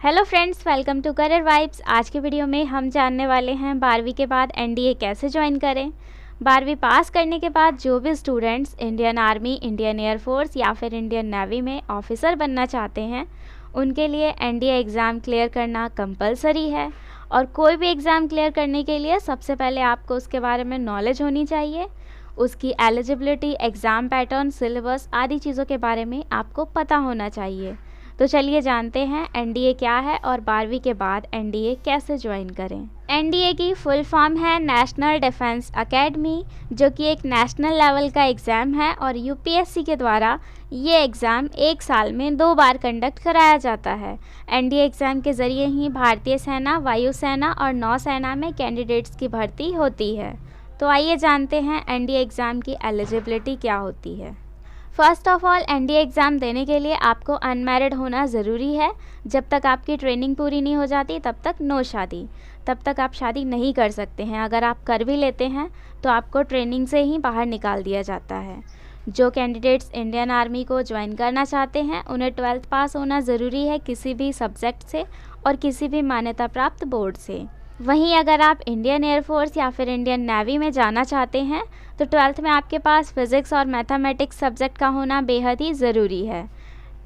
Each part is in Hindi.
Hello friends, welcome to career vibes. आज के वीडियो में हम जानने वाले हैं 12वीं के बाद एनडीए कैसे ज्वाइन करें। 12वीं पास करने के बाद जो भी students Indian army, Indian air force या फिर इंडियन नेवी में ऑफिसर बनना चाहते हैं, उनके लिए एनडीए एग्ज़ाम क्लियर करना कंपलसरी है। और कोई भी एग्ज़ाम क्लियर करने के लिए सबसे पहले आपको उसके बारे में नॉलेज होनी चाहिए, उसकी एलिजिबिलिटी, एग्ज़ाम पैटर्न, सिलेबस आदि चीज़ों के बारे में आपको पता होना चाहिए। तो चलिए जानते हैं एनडीए क्या है और 12वीं के बाद एनडीए कैसे ज्वाइन करें। एनडीए की फुल फॉर्म है नेशनल डिफेंस एकेडमी, जो कि एक नेशनल लेवल का एग्ज़ाम है और यूपीएससी के द्वारा ये एग्ज़ाम एक साल में 2 बार कंडक्ट कराया जाता है। एनडीए एग्ज़ाम के ज़रिए ही भारतीय सेना, वायुसेना और नौसेना में कैंडिडेट्स की भर्ती होती है। तो आइए जानते हैं एनडीए एग्ज़ाम की एलिजिबिलिटी क्या होती है। First of all, NDA exam देने के लिए आपको अनमैरिड होना ज़रूरी है। जब तक आपकी ट्रेनिंग पूरी नहीं हो जाती तब तक नो शादी, तब तक आप शादी नहीं कर सकते हैं। अगर आप कर भी लेते हैं तो आपको ट्रेनिंग से ही बाहर निकाल दिया जाता है। जो कैंडिडेट्स इंडियन आर्मी को ज्वाइन करना चाहते हैं उन्हें 12th पास होना ज़रूरी है किसी भी सब्जेक्ट से और किसी भी मान्यता प्राप्त बोर्ड से। वहीं अगर आप इंडियन एयरफोर्स या फिर इंडियन नेवी में जाना चाहते हैं तो 12th में आपके पास फिज़िक्स और मैथमेटिक्स सब्जेक्ट का होना बेहद ही ज़रूरी है।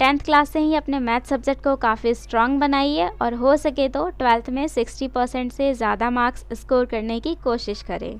10th क्लास से ही अपने मैथ सब्जेक्ट को काफ़ी स्ट्रॉन्ग बनाइए और हो सके तो 12th में 60% से ज़्यादा मार्क्स स्कोर करने की कोशिश करें।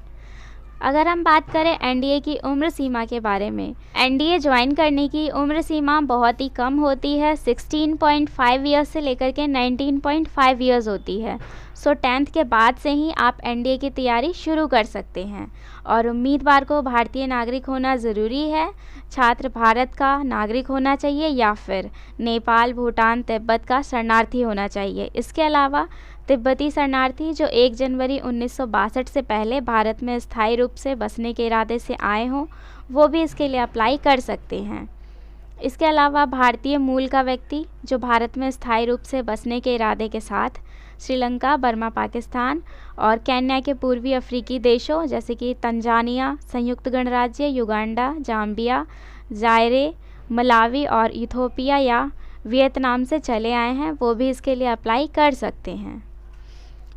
अगर हम बात करें एनडीए की उम्र सीमा के बारे में, एनडीए ज्वाइन करने की उम्र सीमा बहुत ही कम होती है। 16.5 ईयर्स से लेकर के 19.5 ईयर्स होती है। सो 10th के बाद से ही आप एनडीए की तैयारी शुरू कर सकते हैं। और उम्मीदवार को भारतीय नागरिक होना ज़रूरी है। छात्र भारत का नागरिक होना चाहिए या फिर नेपाल, भूटान, तिब्बत का शरणार्थी होना चाहिए। इसके अलावा तिब्बती शरणार्थी जो 1 जनवरी 1962 से पहले भारत में स्थायी रूप से बसने के इरादे से आए हों, वो भी इसके लिए अप्लाई कर सकते हैं। इसके अलावा भारतीय मूल का व्यक्ति जो भारत में स्थायी रूप से बसने के इरादे के साथ श्रीलंका, बर्मा, पाकिस्तान और केन्या के पूर्वी अफ्रीकी देशों जैसे कि तंजानिया, संयुक्त गणराज्य, युगांडा, जाम्बिया, जायरे, मलावी और इथोपिया या वियतनाम से चले आए हैं, वो भी इसके लिए अप्लाई कर सकते हैं।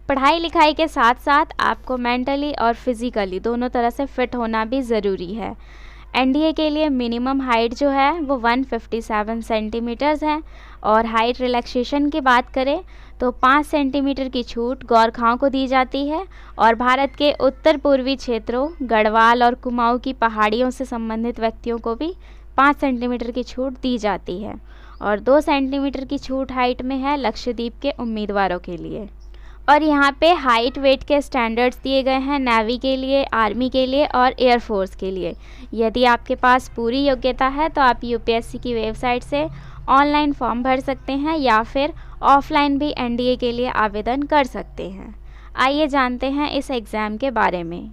पढ़ाई लिखाई के साथ साथ आपको मेंटली और फिज़िकली दोनों तरह से फिट होना भी ज़रूरी है। एनडीए के लिए मिनिमम हाइट जो है वो 157 सेंटीमीटर्स है और हाइट रिलैक्सेशन की बात करें तो 5 सेंटीमीटर की छूट गोरखाओं को दी जाती है और भारत के उत्तर पूर्वी क्षेत्रों, गढ़वाल और कुमाऊं की पहाड़ियों से संबंधित व्यक्तियों को भी 5 सेंटीमीटर की छूट दी जाती है और 2 सेंटीमीटर की छूट हाइट में है लक्षद्वीप के उम्मीदवारों के लिए। और यहाँ पे हाइट वेट के स्टैंडर्ड्स दिए गए हैं नेवी के लिए, आर्मी के लिए और एयरफोर्स के लिए। यदि आपके पास पूरी योग्यता है तो आप यूपीएससी की वेबसाइट से ऑनलाइन फॉर्म भर सकते हैं या फिर ऑफलाइन भी एनडीए के लिए आवेदन कर सकते हैं। आइए जानते हैं इस एग्ज़ाम के बारे में।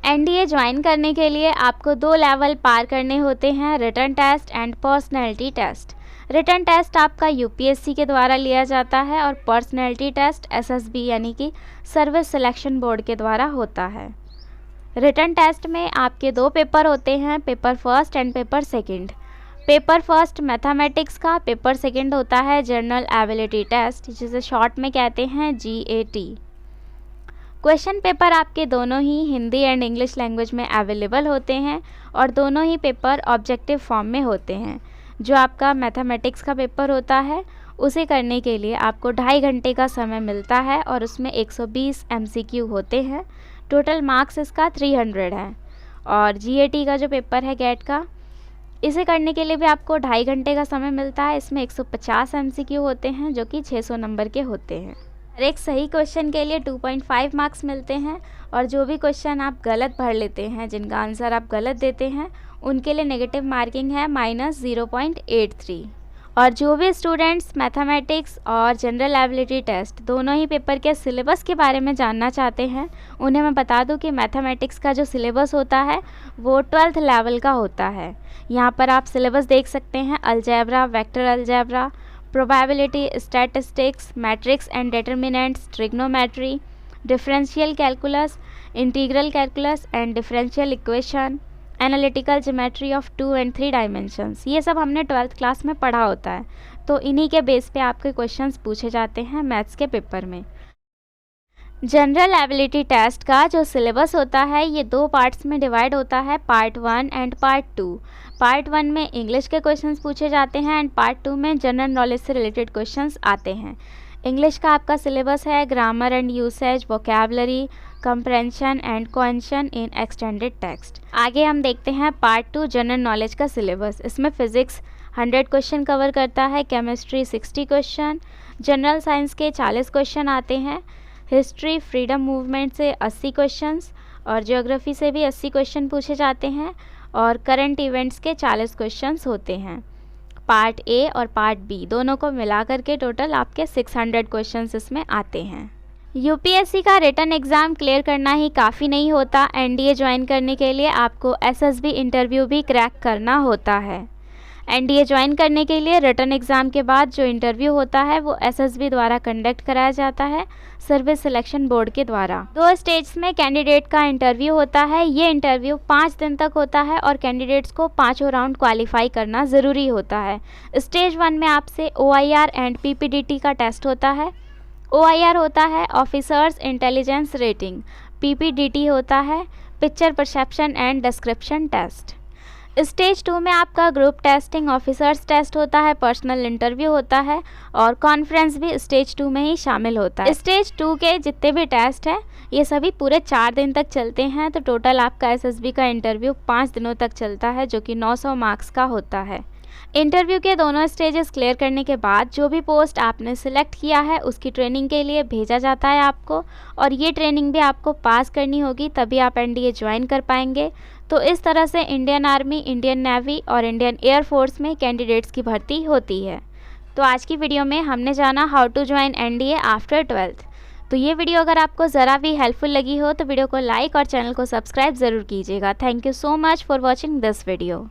एनडीए ज्वाइन करने के लिए आपको 2 लेवल पार करने होते हैं, written test and personality test. Written test आपका यूपीएससी के द्वारा लिया जाता है और पर्सनैलिटी टेस्ट एसएसबी यानी कि सर्विस सिलेक्शन बोर्ड के द्वारा होता है। रिटन टेस्ट में आपके 2 पेपर होते हैं, paper first and paper second. Paper first mathematics का, पेपर सेकंड होता है जनरल एबिलिटी टेस्ट, जिसे शॉर्ट में कहते हैं जीएटी। क्वेश्चन पेपर आपके दोनों ही हिंदी एंड इंग्लिश लैंग्वेज में अवेलेबल होते हैं और दोनों ही पेपर ऑब्जेक्टिव फॉर्म में होते हैं। जो आपका मैथमेटिक्स का पेपर होता है उसे करने के लिए आपको 2.5 घंटे का समय मिलता है और उसमें 120 एमसीक्यू होते हैं। टोटल मार्क्स इसका 300 है। और जीएटी का जो पेपर है गेट का, इसे करने के लिए भी आपको 2.5 घंटे का समय मिलता है। इसमें 150 एमसीक्यू होते हैं जो कि 600 नंबर के होते हैं। हर एक सही क्वेश्चन के लिए 2.5 मार्क्स मिलते हैं और जो भी क्वेश्चन आप गलत भर लेते हैं, जिनका आंसर आप गलत देते हैं, उनके लिए नेगेटिव मार्किंग है -0.83। और जो भी स्टूडेंट्स मैथमेटिक्स और जनरल एबिलिटी टेस्ट दोनों ही पेपर के सिलेबस के बारे में जानना चाहते हैं, उन्हें मैं बता दूं कि मैथमेटिक्स का जो सिलेबस होता है वो 12th लेवल का होता है। यहाँ पर आप सिलेबस देख सकते हैं, algebra, vector algebra, probability, statistics, matrix and determinants, trigonometry, differential calculus, integral calculus and differential equation, analytical geometry of 2 and 3 dimensions. ये सब हमने 12th क्लास में पढ़ा होता है। तो इन्हीं के बेस पे आपके क्वेश्चंस पूछे जाते हैं मैथ्स के पेपर में। जनरल एबिलिटी टेस्ट का जो सिलेबस होता है ये 2 पार्ट्स में डिवाइड होता है, पार्ट 1 एंड पार्ट 2। पार्ट 1 में इंग्लिश के क्वेश्चंस पूछे जाते हैं एंड पार्ट 2 में जनरल नॉलेज से रिलेटेड क्वेश्चंस आते हैं। इंग्लिश का आपका सिलेबस है grammar and usage, vocabulary, comprehension and cohesion in extended text. आगे हम देखते हैं पार्ट 2 जनरल नॉलेज का सिलेबस। इसमें फिजिक्स 100 क्वेश्चन कवर करता है, केमिस्ट्री 60 क्वेश्चन, जनरल साइंस के 40 क्वेश्चन आते हैं, हिस्ट्री फ्रीडम मूवमेंट से 80 क्वेश्चंस और ज्योग्राफी से भी 80 क्वेश्चन पूछे जाते हैं और करंट इवेंट्स के 40 क्वेश्चंस होते हैं। पार्ट ए और पार्ट बी दोनों को मिला करके टोटल आपके 600 क्वेश्चंस इसमें आते हैं। यूपीएससी का रिटन एग्ज़ाम क्लियर करना ही काफ़ी नहीं होता, एनडीए ज्वाइन करने के लिए आपको एसएसबी इंटरव्यू भी क्रैक करना होता है। एनडीए ज्वाइन करने के लिए रिटन एग्ज़ाम के बाद जो इंटरव्यू होता है वो एसएसबी द्वारा कंडक्ट कराया जाता है, सर्विस सिलेक्शन बोर्ड के द्वारा। 2 स्टेज में कैंडिडेट का इंटरव्यू होता है। ये इंटरव्यू 5 दिन तक होता है और कैंडिडेट्स को 5 राउंड क्वालिफाई करना ज़रूरी होता है। स्टेज 1 में आपसे OIR एंड PPDT का टेस्ट होता है। OIR होता है ऑफिसर्स इंटेलिजेंस रेटिंग, PPDT होता है picture perception and description test. Stage 2 में आपका ग्रुप टेस्टिंग ऑफिसर्स टेस्ट होता है, पर्सनल इंटरव्यू होता है और कॉन्फ्रेंस भी स्टेज 2 में ही शामिल होता है। स्टेज 2 के जितने भी टेस्ट हैं ये सभी पूरे 4 दिन तक चलते हैं, तो टोटल आपका एसएसबी का इंटरव्यू 5 दिनों तक चलता है जो कि 900 मार्क्स का होता है। इंटरव्यू के दोनों स्टेजेस क्लियर करने के बाद जो भी पोस्ट आपने सिलेक्ट किया है उसकी ट्रेनिंग के लिए भेजा जाता है आपको, और ये ट्रेनिंग भी आपको पास करनी होगी तभी आप एनडीए ज्वाइन कर पाएंगे। तो इस तरह से इंडियन आर्मी, इंडियन नेवी और इंडियन एयरफोर्स में कैंडिडेट्स की भर्ती होती है। तो आज की वीडियो में हमने जाना how to join NDA after 12th। तो ये वीडियो अगर आपको ज़रा भी हेल्पफुल लगी हो तो वीडियो को लाइक और चैनल को सब्सक्राइब ज़रूर कीजिएगा। Thank you so much for watching this video.